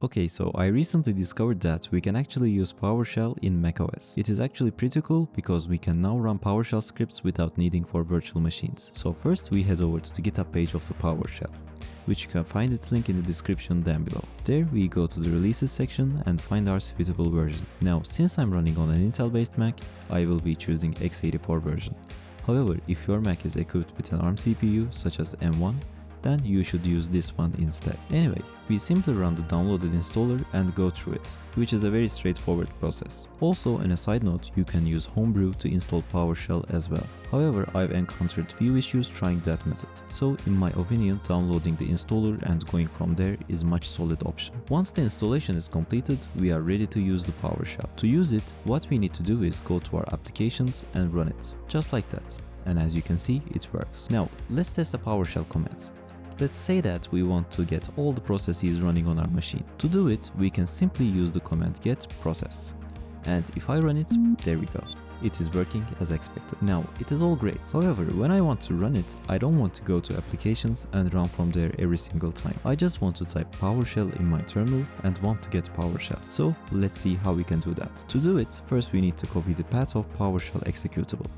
Okay, so I recently discovered that we can actually use PowerShell in macOS. It is actually pretty cool because we can now run PowerShell scripts without needing for virtual machines. So first we head over to the GitHub page of the PowerShell, which you can find its link in the description down below. There we go to the releases section and find our suitable version. Now, since I'm running on an Intel-based Mac, I will be choosing x84 version. However, if your Mac is equipped with an ARM CPU such as M1, then you should use this one instead. Anyway, we simply run the downloaded installer and go through it, which is a very straightforward process. Also, on a side note, you can use Homebrew to install PowerShell as well. However, I've encountered few issues trying that method. So in my opinion, downloading the installer and going from there is much solid option. Once the installation is completed, we are ready to use the PowerShell. To use it, what we need to do is go to our applications and run it, just like that. And as you can see, it works. Now, let's test the PowerShell commands. Let's say that we want to get all the processes running on our machine. To do it, we can simply use the command get process. And if I run it, there we go. It is working as expected. Now, it is all great. However, when I want to run it, I don't want to go to applications and run from there every single time. I just want to type PowerShell in my terminal and want to get PowerShell. So let's see how we can do that. To do it, first we need to copy the path of PowerShell executable,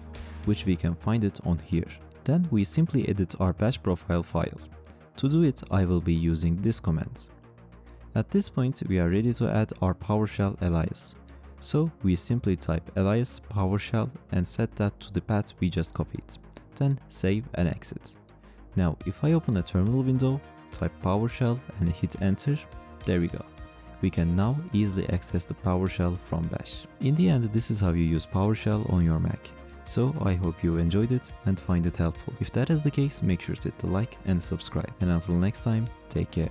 which we can find it on here. Then we simply edit our bash profile file. To do it, I will be using this command. At this point, we are ready to add our PowerShell alias. So we simply type alias PowerShell and set that to the path we just copied. Then save and exit. Now, if I open a terminal window, type PowerShell and hit enter, there we go. We can now easily access the PowerShell from bash. In the end, this is how you use PowerShell on your Mac. So I hope you enjoyed it and find it helpful. If that is the case, make sure to hit the like and subscribe. And until next time, take care.